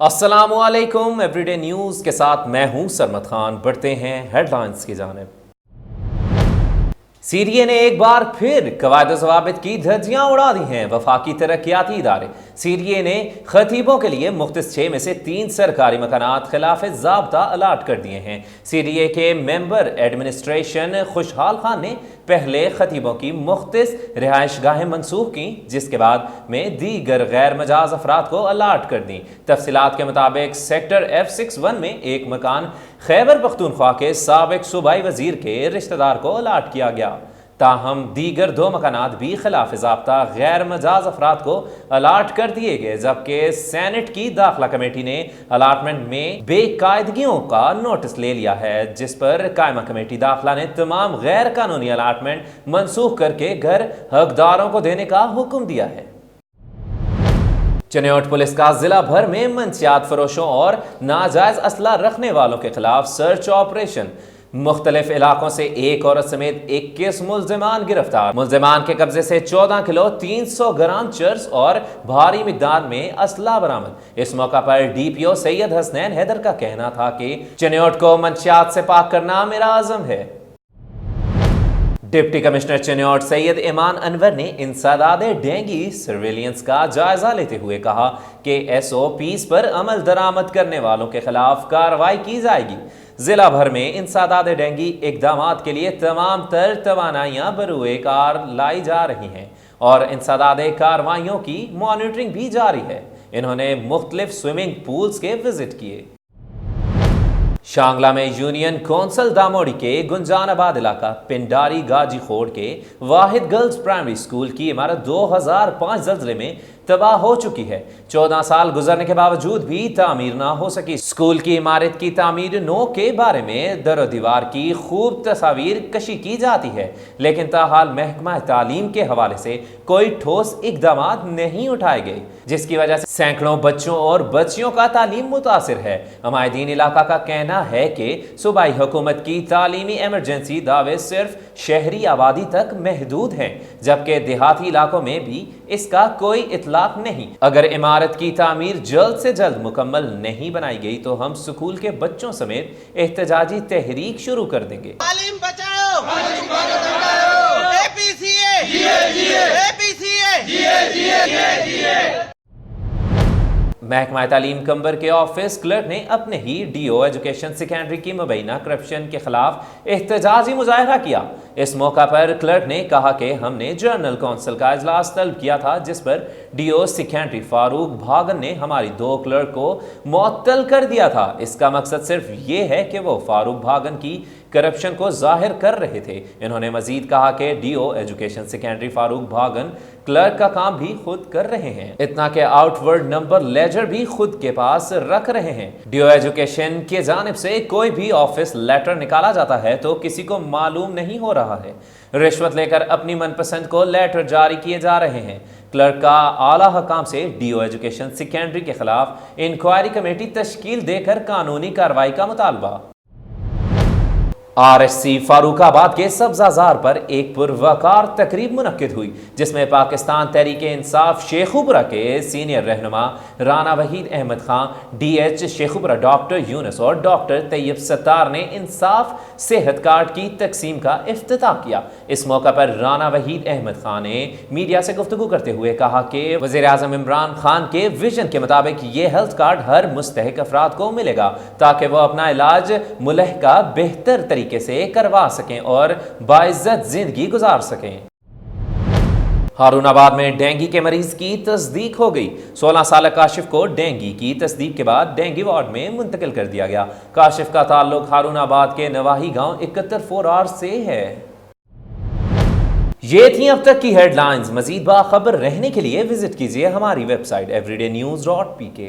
अस्सलामुअलैकुम everyday news के साथ मैं हूं सरमद खान। बढ़ते हैं हेडलाइंस की जानिब। सीरिया ने एक बार फिर कवायद ज़वाबित की धज्जियां उड़ा दी हैं। वफाकी तरक्याती इदारे सीरिया ने खतीबों के लिए मुख्तस 6 में से 3 सरकारी मकानात खिलाफ ज़ाब्ता अलाट कर दिए हैं। सीरिया के मेंबर एडमिनिस्ट्रेशन खुशहाल खान ने पहले खतीबों की मुख्तस रिहाइश गाहें मनसूख की, जिसके बाद में दीगर गैर मजाज अफराद को अलाट कर दी। तफसीलात के मुताबिक सेक्टर F61 में एक मकान खैबर पख्तूनख्वा के साबिक सूबाई वजीर के रिश्तेदार को अलाट किया गया। ताहम दीगर 2 मकानात भी खिलाफ ज़ाब्ता गैर मजाज अफराद को अलाट कर दिए गए, जबकि सेनेट की दाखिला कमेटी ने अलाटमेंट में बेकायदगियों का नोटिस ले लिया है, जिस पर कायमा कमेटी दाखिला ने तमाम गैर कानूनी अलाटमेंट मनसूख करके घर हकदारों को देने का हुक्म दिया है। चिन्योट पुलिस का जिला भर में मंशियात फरोशों और नाजायज असला रखने वालों के खिलाफ सर्च ऑपरेशन। मुख्तलिफ इलाकों से एक औरत समेत 21 मुल्जिमान गिरफ्तार। मुल्जिमान के कब्जे से 14 किलो 300 ग्राम चर्स और भारी मिकदार में असला बरामद। इस मौका पर DPO सैयद हसनैन हैदर का कहना था कि चिन्योट को मंशियात से पाक करना मेरा आज़म है। डिप्टी कमिश्नर चिन्योट सैयद इमान अनवर ने इंसदाद डेंगू सर्वेलियंस का जायजा लेते हुए कहा कि SOPs पर अमल दरामद करने वालों के खिलाफ कार्रवाई की जाएगी। जिला भर में इंसदाद डेंगू इकदामात के लिए तमाम तर तवानाइयां बरूए कार लाई जा रही हैं और इंसदाद कार्रवाइयों की मॉनिटरिंग भी जारी है। इन्होंने मुख्तलिफ स्विमिंग पूल्स के विजिट किए। शांगला में यूनियन कौंसल दामोड़ी के गुंजानाबाद इलाका पिंडारी गाजी खोड़ के वाहिद गर्ल्स प्राइमरी स्कूल की इमारत 2005 ज़ल्ज़ले में तबाह हो चुकी है। 14 साल गुजरने के बावजूद भी तामीर ना हो सकी। स्कूल की इमारत की तामीर नो के बारे में दरो दीवार की खूब तस्वीर कशी की जाती है, लेकिन ताहाल महकमा तालीम के हवाले से कोई ठोस इकदाम नहीं उठाए गए, जिसकी वजह से सैकड़ों बच्चों और बच्चियों का तालीम मुतासिर है। हमायदीन इलाका का कहना है कि सूबाई हुकूमत की तालीमी एमरजेंसी दावे सिर्फ शहरी आबादी तक महदूद हैं, जबकि देहाती इलाकों में भी इसका कोई इतलाक नहीं। अगर इमारत की तामीर जल्द से जल्द मुकम्मल नहीं बनाई गई तो हम स्कूल के बच्चों समेत एहतजाजी तहरीक शुरू कर देंगे। तालीम बचाओ, APCA, APCA। महकमा तालीम कंबर के ऑफिस क्लर्क ने अपने ही DO एजुकेशन सेकेंडरी की मुबैना करप्शन के खिलाफ एहतजाजी मुजाहरा किया। इस मौका पर क्लर्क ने कहा कि हमने जनरल कौंसिल का इजलास तलब किया था, जिस पर DO सेकेंडरी फारूक भागन ने हमारी 2 क्लर्क को मुअत्तल कर दिया था। इसका मकसद सिर्फ ये है कि वो फारूक भागन की करप्शन को जाहिर कर रहे थे। इन्होंने मजीद कहा कि DO education secondary Farooq Bhagan clerk का काम भी खुद कर रहे हैं, इतना के आउटवर्ड नंबर लेजर भी खुद के पास रख रहे हैं। DO एजुकेशन की जानिब से कोई भी ऑफिस लेटर निकाला जाता है तो किसी को मालूम नहीं हो रहा है। रिश्वत लेकर अपनी मनपसंद को लेटर जारी किए जा रहे हैं। क्लर्क का आला हकाम से DO एजुकेशन सेकेंडरी के खिलाफ इंक्वायरी कमेटी तश्कील देकर कानूनी कार्रवाई का मुतालबा। RSC फारूकाबाद के सब्जाजार पर एक पुरवकार तकरीब मुनक्किद हुई, जिसमें पाकिस्तान तहरीके इंसाफ शेखुपुरा के सीनियर रहनुमा राना वहीद अहमद खान, DH शेखुपुरा डॉक्टर यूनुस और डॉक्टर तैयब सत्तार ने इंसाफ सेहत कार्ड की तकसीम का इफ्तिताह किया। इस मौका पर राना वहीद अहमद खान ने मीडिया से गुफ्तगू करते हुए कहा कि वज़ीर आज़म इमरान खान के विजन के मुताबिक ये हेल्थ कार्ड हर मुस्तहिक अफराद को मिलेगा, ताकि वह अपना इलाज मुलहका बेहतर तरीके से करवा सकें और बाइज्जत जिंदगी गुजार सकें। हारूनाबाद में डेंगू के मरीज की तस्दीक हो गई। 16 साल काशिफ को डेंगू की तस्दीक के बाद डेंगू वार्ड में मुंतकिल कर दिया गया। काशिफ का ताल्लुक हारूनाबाद के नवाही गांव 71 से है। ये थी अब तक की हेडलाइंस। मजीद बाखबर रहने के लिए विजिट कीजिए हमारी वेबसाइट everydaynews.pk।